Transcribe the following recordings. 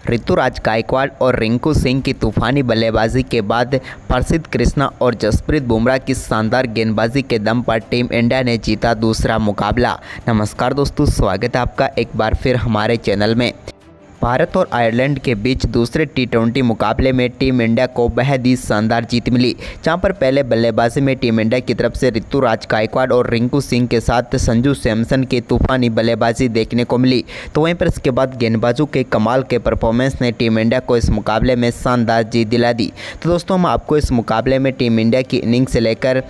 ऋतुराज गायकवाड़ और रिंकू सिंह की तूफानी बल्लेबाजी के बाद प्रसिद्ध कृष्णा और जसप्रीत बुमराह की शानदार गेंदबाजी के दम पर टीम इंडिया ने जीता दूसरा मुकाबला। नमस्कार दोस्तों, स्वागत है आपका एक बार फिर हमारे चैनल में। भारत और आयरलैंड के बीच दूसरे टी20 मुकाबले में टीम इंडिया को बेहद ही शानदार जीत मिली, जहां पर पहले बल्लेबाजी में टीम इंडिया की तरफ से ऋतुराज गायकवाड़ और रिंकू सिंह के साथ संजू सैमसन की तूफानी बल्लेबाजी देखने को मिली। तो वहीं पर इसके बाद गेंदबाजों के कमाल के परफॉर्मेंस ने टीम इंडिया को इस मुकाबले में शानदार जीत दिला दी। तो दोस्तों, हम आपको इस मुकाबले में टीम इंडिया की इनिंग से लेकर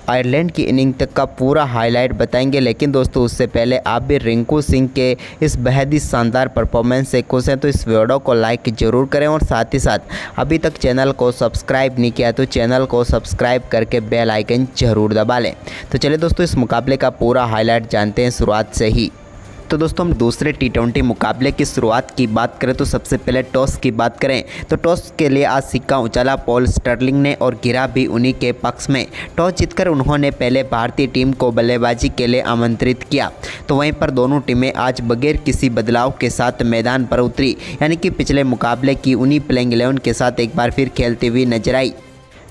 आयरलैंड की इनिंग तक का पूरा हाईलाइट बताएंगे। लेकिन दोस्तों, उससे पहले आप भी रिंकू सिंह के इस बेहद ही शानदार परफॉर्मेंस से खुश हैं तो इस वीडियो को लाइक जरूर करें और साथ ही साथ अभी तक चैनल को सब्सक्राइब नहीं किया तो चैनल को सब्सक्राइब करके बेल आइकन जरूर दबा लें। तो चलिए दोस्तों, इस मुकाबले का पूरा हाईलाइट जानते हैं शुरुआत से ही। तो दोस्तों, हम दूसरे टी20 मुकाबले की शुरुआत की बात करें तो सबसे पहले टॉस की बात करें तो टॉस के लिए आज सिक्का उछाला पॉल स्टर्लिंग ने और गिरा भी उन्हीं के पक्ष में। टॉस जीतकर उन्होंने पहले भारतीय टीम को बल्लेबाजी के लिए आमंत्रित किया। तो वहीं पर दोनों टीमें आज बगैर किसी बदलाव के साथ मैदान पर उतरी, यानी कि पिछले मुकाबले की उन्हीं प्लेइंग 11 के साथ एक बार फिर खेलती हुई नजर आई।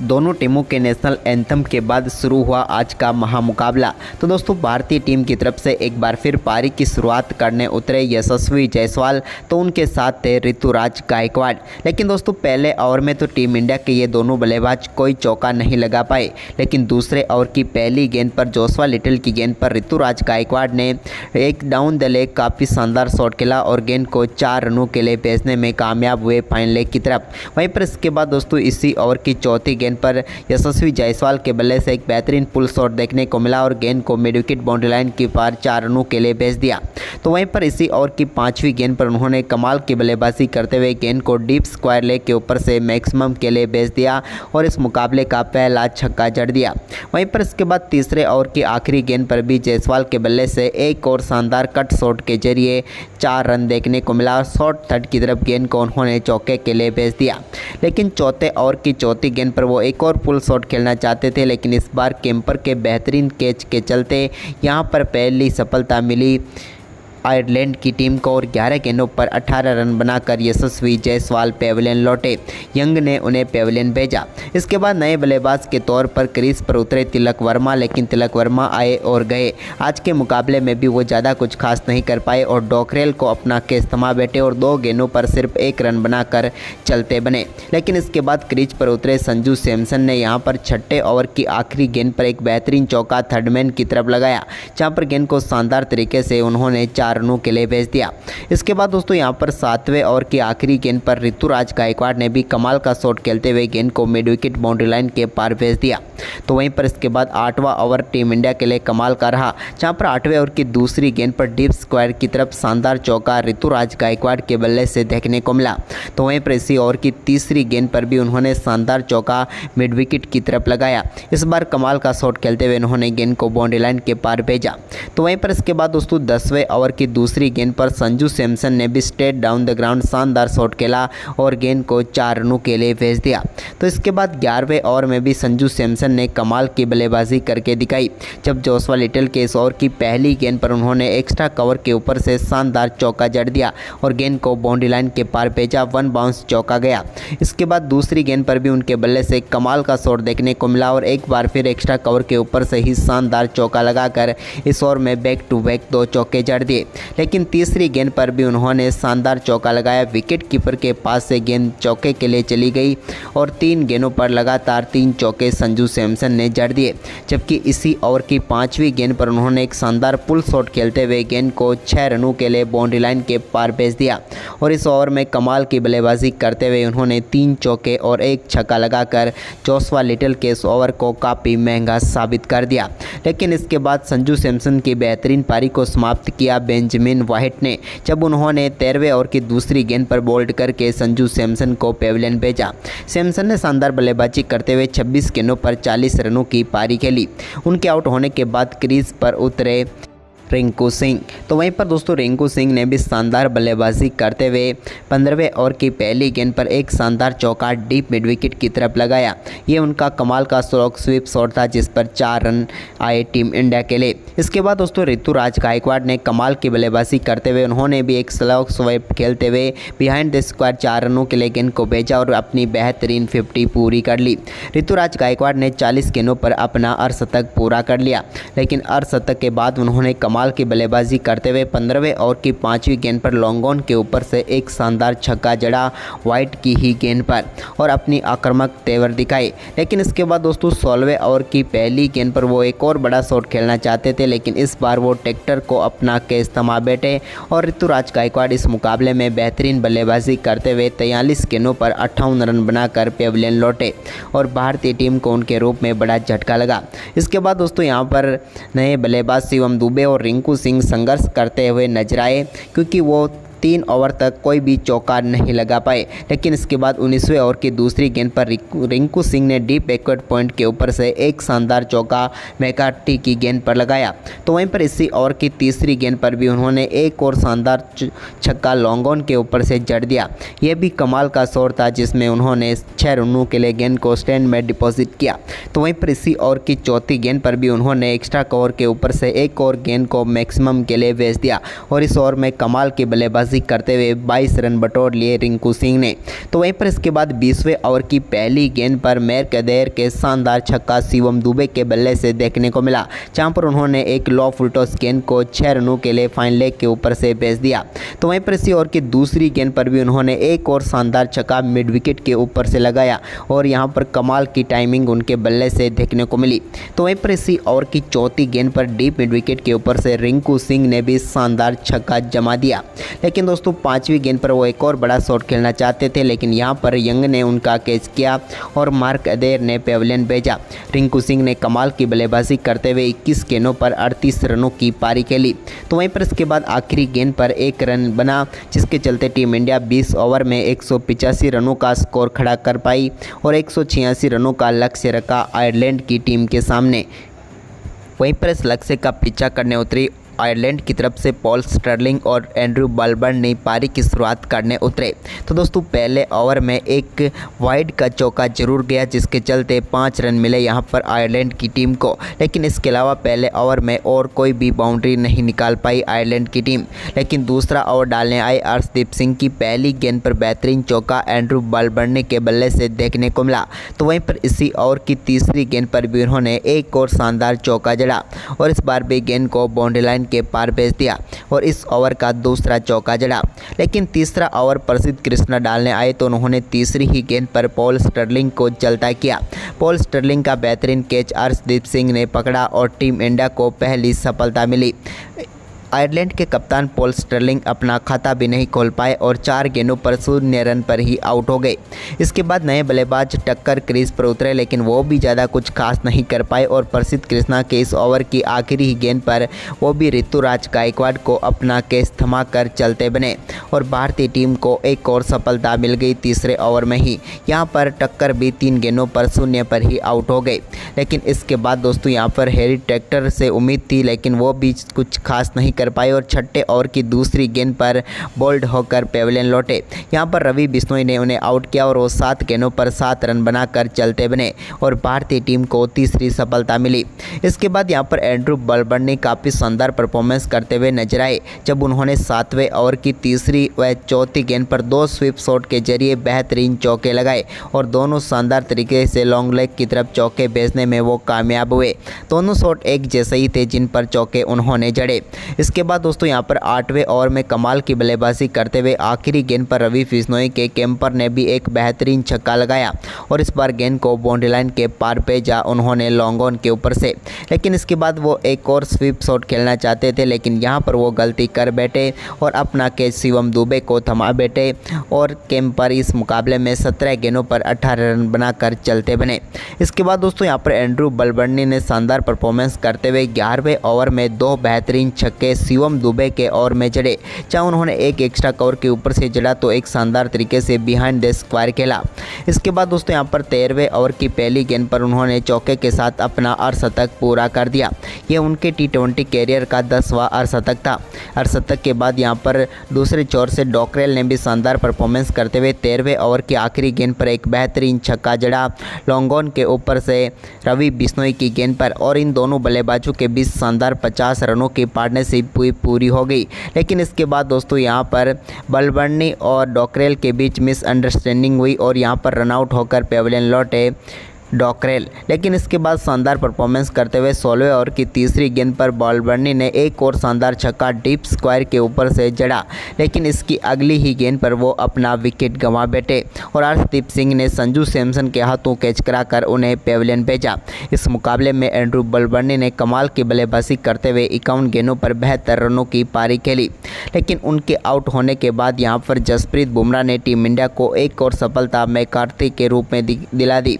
दोनों टीमों के नेशनल एंथम के बाद शुरू हुआ आज का महामुकाबला। तो दोस्तों, भारतीय टीम की तरफ से एक बार फिर पारी की शुरुआत करने उतरे यशस्वी जायसवाल, तो उनके साथ थे ऋतुराज गायकवाड़। लेकिन दोस्तों, पहले ओवर में तो टीम इंडिया के ये दोनों बल्लेबाज कोई चौका नहीं लगा पाए। लेकिन दूसरे ओवर की पहली गेंद पर जोशुआ लिटल की गेंद पर ऋतुराज गायकवाड़ ने एक डाउन द लेग काफ़ी शानदार शॉट खेला और गेंद को 4 रनों के लिए भेजने में कामयाब हुए फाइनल लेग की तरफ। वहीं पर इसके बाद दोस्तों, इसी ओवर की चौथी गेंद पर यशस्वी जायसवाल के बल्ले से एक बेहतरीन पुल शॉट देखने को मिला और गेंद को मिड विकेट बाउंड्री लाइन के पार 4 रनों के लिए भेज दिया। तो वहीं पर इसी ओवर की 5वीं गेंद पर उन्होंने कमाल की बल्लेबाजी करते हुए गेंद को डीप स्क्वायर लेग के ऊपर से मैक्सिमम के लिए भेज दिया और इस मुकाबले का पहला छक्का जड़ दिया। वहीं पर इसके बाद तीसरे ओवर की आखिरी गेंद पर भी जायसवाल के बल्ले से एक और शानदार कट शॉट के जरिए 4 रन देखने को मिला और शॉर्ट थर्ड की तरफ गेंद को उन्होंने चौके के लिए भेज दिया। लेकिन चौथे ओवर की चौथी गेंद पर वो एक और पुल शॉट खेलना चाहते थे, लेकिन इस बार केम्पर के बेहतरीन कैच के चलते यहां पर पहली सफलता मिली आयरलैंड की टीम को और 11 गेंदों पर 18 रन बनाकर यशस्वी जायसवाल पेविलियन लौटे। यंग ने उन्हें पेविलियन भेजा। इसके बाद नए बल्लेबाज के तौर पर क्रीज पर उतरे तिलक वर्मा, लेकिन तिलक वर्मा आए और गए। आज के मुकाबले में भी वो ज़्यादा कुछ खास नहीं कर पाए और डॉकरेल को अपना केस थमा बैठे और 2 गेंदों पर सिर्फ 1 रन बनाकर चलते बने। लेकिन इसके बाद क्रीज पर उतरे संजू सैमसन ने यहाँ पर छठे ओवर की आखिरी गेंद पर एक बेहतरीन चौका थर्डमैन की तरफ लगाया, जहाँ पर गेंद को शानदार तरीके से उन्होंने 4 रनों के लिए भेज दिया। इसके बाद दोस्तों, यहां पर 7वें ओवर की आखिरी गेंद पर ऋतुराज गायकवाड़ ने भी कमाल का शॉट खेलते हुए गेंद को मिड विकेट बाउंड्री लाइन के पार भेज दिया। तो वहीं पर इसके बाद 8वां ओवर टीम इंडिया के लिए कमाल का रहा, जहां पर 8वें ओवर की दूसरी गेंद पर डीप स्क्वायर की तरफ शानदार चौका ऋतुराज गायकवाड़ के बल्ले से देखने को मिला। तो वहीं पर इसी ओवर की तीसरी गेंद पर भी उन्होंने शानदार चौका मिड विकेट की तरफ लगाया। इस बार कमाल का शॉट खेलते हुए उन्होंने गेंद को बाउंड्री लाइन के पार भेजा। तो वहीं पर इसके बाद दोस्तों, 10वें ओवर की दूसरी गेंद पर संजू सैमसन ने भी स्ट्रेट डाउन द ग्राउंड शानदार शॉट खेला और गेंद को 4 रनों के लिए भेज दिया। तो इसके बाद 11वें ओवर में भी संजू सैमसन ने कमाल की बल्लेबाजी करके दिखाई, जब जोशुआ लिटल के इस ओवर की पहली गेंद पर उन्होंने एक्स्ट्रा कवर के ऊपर से शानदार चौका जड़ दिया और गेंद को बाउंड्री लाइन के पार भेजा, 1 बाउंस चौका गया। इसके बाद दूसरी गेंद पर भी उनके बल्ले से कमाल का शॉट देखने को मिला और एक बार फिर एक्स्ट्रा कवर के ऊपर से ही शानदार चौका लगाकर इस ओवर में बैक टू बैक 2 चौके जड़ दिए। लेकिन तीसरी गेंद पर भी उन्होंने शानदार चौका लगाया, विकेट कीपर के पास से गेंद चौके के लिए चली गई और 3 गेंदों पर लगातार 3 चौके संजू सैमसन ने जड़ दिए। जबकि इसी ओवर की 5वीं गेंद पर उन्होंने एक शानदार पुल शॉट खेलते हुए गेंद को 6 रनों के लिए बाउंड्री लाइन के पार भेज दिया और इस ओवर में कमाल की बल्लेबाजी करते हुए उन्होंने 3 चौके और 1 छक्का लगाकर जोशुआ लिटल के इस ओवर को काफ़ी महंगा साबित कर दिया। लेकिन इसके बाद संजू सैमसन की बेहतरीन पारी को समाप्त किया बेंजामिन वाइट ने, जब उन्होंने 13वें ओवर की दूसरी गेंद पर बोल्ड करके संजू सैमसन को पेविलियन भेजा। सैमसन ने शानदार बल्लेबाजी करते हुए 26 गेंदों पर 40 रनों की पारी खेली। उनके आउट होने के बाद क्रीज पर उतरे रिंकू सिंह। तो वहीं पर दोस्तों रिंकू सिंह ने भी शानदार बल्लेबाजी करते हुए 15वें ओवर की पहली गेंद पर एक शानदार चौका डीप मिड विकेट की तरफ लगाया। ये उनका कमाल का स्वीप शॉट था जिस पर 4 रन आए टीम इंडिया के लिए। इसके बाद दोस्तों ऋतुराज गायकवाड़ ने कमाल की बल्लेबाजी करते हुए उन्होंने भी एक स्लो स्वीप खेलते हुए बिहाइंड द स्क्वायर 4 रनों के लिए गेंद को भेजा और अपनी बेहतरीन 50 पूरी कर ली। ऋतुराज गायकवाड़ ने 40 गेंदों पर अपना अर्धशतक पूरा कर लिया, लेकिन अर्धशतक के बाद उन्होंने कमाल की बल्लेबाजी करते हुए 15वें ओवर की 5वीं गेंद पर लॉन्ग ऑन के ऊपर से एक शानदार छक्का जड़ा वाइट की ही गेंद पर और अपनी आक्रामक तेवर दिखाई। लेकिन इसके बाद दोस्तों 16वें ओवर की पहली गेंद पर वो एक और बड़ा शॉट खेलना चाहते थे, लेकिन इस बार वो ट्रैक्टर को अपना केस थमा बैठे और ऋतुराज गायकवाड़ इस मुकाबले में बेहतरीन बल्लेबाजी करते हुए 43 गेंदों पर 58 रन बनाकर पेविलियन लौटे और भारतीय टीम को उनके रूप में बड़ा झटका लगा। इसके बाद दोस्तों यहाँ पर नए बल्लेबाज शिवम दुबे और रिंकू सिंह संघर्ष करते हुए नजर आए, क्योंकि वो 3 ओवर तक कोई भी चौका नहीं लगा पाए। लेकिन इसके बाद 19वें ओवर की दूसरी गेंद पर रिंकू सिंह ने डीप बैकवर्ड पॉइंट के ऊपर से एक शानदार चौका मैकार्टी की गेंद पर लगाया। तो वहीं पर इसी ओवर की तीसरी गेंद पर भी उन्होंने एक और शानदार छक्का लॉन्ग ऑन के ऊपर से जड़ दिया। यह भी कमाल का शॉट था जिसमें उन्होंने 6 रनों के लिए गेंद को स्टैंड में डिपॉजिट किया। तो वहीं पर इसी ओवर की चौथी गेंद पर भी उन्होंने एक्स्ट्रा कवर के ऊपर से एक और गेंद को मैक्सिमम के लिए भेज दिया और इस ओवर में कमाल की बल्लेबाजी करते हुए 22 रन बटोर लिए रिंकू सिंह ने। तो वहीं पर इसके बाद 20वें ओवर की पहली गेंद पर मेयर कदेर के शानदार छक्का शिवम दुबे के बल्ले से देखने को मिला, जहां पर उन्होंने एक लो फुल टॉस गेंद को 6 रनों के लिए फाइन लेग के ऊपर से भेज दिया। तो वहीं पर इसी ओवर की दूसरी गेंद पर भी उन्होंने एक और शानदार छक्का मिड विकेट के ऊपर से लगाया और यहां पर कमाल की टाइमिंग उनके बल्ले से देखने को मिली। तो वहीं पर इसी ओवर की चौथी गेंद पर डीप मिड विकेट के ऊपर से रिंकू सिंह ने भी शानदार छक्का जमा दिया। लेकिन दोस्तों 5वीं गेंद पर वो एक और बड़ा शॉट खेलना चाहते थे, लेकिन यहां पर यंग ने उनका कैच किया और मार्क अदेर ने पेविलियन भेजा। रिंकू सिंह ने कमाल की बल्लेबाजी करते हुए 21 गेंदों पर 38 रनों की पारी खेली। तो वहीं पर इसके बाद आखिरी गेंद पर 1 रन बना, जिसके चलते टीम इंडिया 20 ओवर में 185 रनों का स्कोर खड़ा कर पाई और 186 रनों का लक्ष्य रखा आयरलैंड की टीम के सामने। वहीं पर इस लक्ष्य का पीछा करने उतरी आयरलैंड की तरफ से पॉल स्टर्लिंग और एंड्रू बलबर्न ने पारी की शुरुआत करने उतरे। तो दोस्तों पहले ओवर में एक वाइड का चौका जरूर गया, जिसके चलते 5 रन मिले यहां पर आयरलैंड की टीम को, लेकिन इसके अलावा पहले ओवर में और कोई भी बाउंड्री नहीं निकाल पाई आयरलैंड की टीम। लेकिन दूसरा ओवर डालने आए अर्शदीप सिंह की पहली गेंद पर बेहतरीन चौका एंड्रू बलबर्न के बल्ले से देखने को मिला। तो वहीं पर इसी ओवर की तीसरी गेंद पर भी उन्होंने एक और शानदार चौका जड़ा और इस बार भी गेंद को बाउंड्री लाइन के पार भेज दिया और इस ओवर का दूसरा चौका जड़ा। लेकिन तीसरा ओवर प्रसिद्ध कृष्णा डालने आए तो उन्होंने तीसरी ही गेंद पर पॉल स्टर्लिंग को चलता किया। पॉल स्टर्लिंग का बेहतरीन कैच अर्शदीप सिंह ने पकड़ा और टीम इंडिया को पहली सफलता मिली। आयरलैंड के कप्तान पॉल स्टर्लिंग अपना खाता भी नहीं खोल पाए और 4 गेंदों पर 0 रन पर ही आउट हो गए। इसके बाद नए बल्लेबाज टक्कर क्रीज पर उतरे, लेकिन वो भी ज़्यादा कुछ खास नहीं कर पाए और प्रसिद्ध कृष्णा के इस ओवर की आखिरी ही गेंद पर वो भी ऋतुराज गायकवाड़ को अपना केस थमा कर चलते बने और भारतीय टीम को एक और सफलता मिल गई तीसरे ओवर में ही। यहाँ पर टक्कर भी 3 गेंदों पर 0 पर ही आउट हो गए। लेकिन इसके बाद दोस्तों यहाँ पर हैरी ट्रैक्टर से उम्मीद थी, लेकिन वो भी कुछ खास नहीं कर पाए और छठे ओवर की दूसरी गेंद पर बोल्ड होकर पेविलियन लौटे। यहां पर रवि बिश्नोई ने उन्हें आउट किया और वो 7 गेंदों पर 7 रन बनाकर चलते बने और भारतीय टीम को तीसरी सफलता मिली। इसके बाद यहां पर एंड्रू बलबर्न ने काफ़ी शानदार परफॉर्मेंस करते हुए नजर आए, जब उन्होंने 7वें ओवर की तीसरी व चौथी गेंद पर 2 स्वीप शॉट के जरिए बेहतरीन चौके लगाए और दोनों शानदार तरीके से लॉन्ग लेग की तरफ चौके भेजने में वो कामयाब हुए। दोनों शॉट एक जैसे ही थे जिन पर चौके उन्होंने जड़े। इसके बाद दोस्तों यहां पर 8वें ओवर में कमाल की बल्लेबाजी करते हुए आखिरी गेंद पर रवि बिश्नोई के कैंपर ने भी एक बेहतरीन छक्का लगाया और इस बार गेंद को बाउंड्री लाइन के पार भेजा उन्होंने लॉन्ग ऑन के ऊपर से। लेकिन इसके बाद वो एक और स्वीप शॉट खेलना चाहते थे, लेकिन यहां पर वो गलती कर बैठे और अपना कैच शिवम दुबे को थमा बैठे और कैंपर इस मुकाबले में 17 गेंदों पर 18 रन बनाकर चलते बने। इसके बाद दोस्तों यहां पर एंड्रू बलबर्नी ने शानदार परफॉर्मेंस करते हुए 11वें ओवर में 2 बेहतरीन छक्के शिवम दुबे के ओवर में जड़े, जहां उन्होंने एक एक्स्ट्रा कवर के ऊपर से जड़ा तो एक शानदार तरीके से बिहाइंड द स्क्वायर खेला। इसके बाद दोस्तों यहां पर 13वें ओवर की पहली गेंद पर उन्होंने चौके के साथ अपना अर्धशतक पूरा कर दिया। यह उनके टी20 कैरियर का 10वां अर्धशतक था। अर्धशतक के बाद यहां पर दूसरे छोर से डॉकरेल ने भी शानदार परफॉर्मेंस करते हुए 13वें ओवर की आखिरी गेंद पर एक बेहतरीन छक्का जड़ा लॉन्ग ऑन के ऊपर से रवि बिश्नोई की गेंद पर, और इन दोनों बल्लेबाजों के बीच शानदार 50 रनों की पार्टनरशिप पूरी हो गई। लेकिन इसके बाद दोस्तों यहां पर बलबर्नी और डॉकरेल के बीच मिसअंडरस्टैंडिंग हुई और यहां पर रनआउट होकर पेविलियन लौटे डॉकरेल। लेकिन इसके बाद शानदार परफॉर्मेंस करते हुए 16वें ओवर की तीसरी गेंद पर बॉलबर्नी ने एक और शानदार छक्का डीप स्क्वायर के ऊपर से जड़ा, लेकिन इसकी अगली ही गेंद पर वो अपना विकेट गंवा बैठे और अर्शदीप सिंह ने संजू सैमसन के हाथों कैच कराकर उन्हें पेविलियन भेजा। इस मुकाबले में एंड्रू बॉलबर्नी ने कमाल की बल्लेबाजी करते हुए 51 गेंदों पर 72 रनों की पारी खेली। लेकिन उनके आउट होने के बाद यहां पर जसप्रीत बुमराह ने टीम इंडिया को एक और सफलता मैकार्थी के रूप में दिला दी।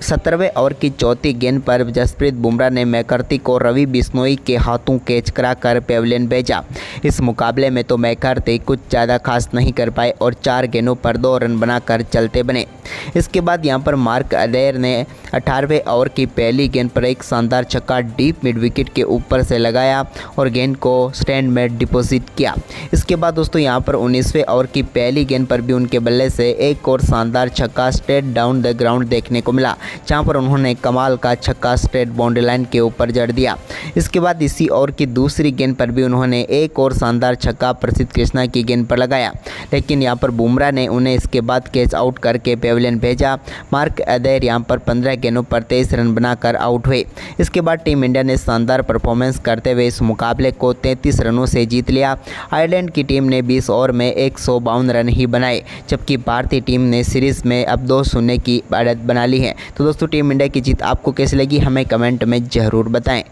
17वें ओवर की चौथी गेंद पर जसप्रीत बुमराह ने मैकार्थी को रवि बिश्नोई के हाथों कैच कराकर पेविलियन भेजा। इस मुकाबले में तो मैकार्थी कुछ ज़्यादा खास नहीं कर पाए और 4 गेंदों पर 2 रन बनाकर चलते बने। इसके बाद यहां पर मार्क अदेर ने 18वें ओवर की पहली गेंद पर एक शानदार छक्का डीप मिड विकेट के ऊपर से लगाया और गेंद को स्टैंड में डिपॉजिट किया। इसके बाद दोस्तों यहां पर 19वें ओवर की पहली गेंद पर भी उनके बल्ले से एक और शानदार छक्का स्ट्रेट डाउन द ग्राउंड देखने को मिला, जहां पर उन्होंने कमाल का छक्का स्ट्रेट बाउंड्री लाइन के ऊपर जड़ दिया। इसके बाद इसी ओवर की दूसरी गेंद पर भी उन्होंने एक और शानदार छक्का प्रसिद्ध कृष्णा की गेंद पर लगाया, लेकिन यहां पर बुमराह ने उन्हें इसके बाद कैच आउट करके पेविलियन भेजा। मार्क अदेर यहां पर 15 गेंदों पर 23 रन बनाकर आउट हुए। इसके बाद टीम इंडिया ने शानदार परफॉर्मेंस करते हुए इस मुकाबले को 33 रनों से जीत लिया। आयरलैंड की टीम ने 20 ओवर में 152 रन ही बनाए, जबकि भारतीय टीम ने सीरीज में अब 2-0 की बढ़त बना ली है। तो दोस्तों टीम इंडिया की जीत आपको कैसी लगी हमें कमेंट में ज़रूर बताएं।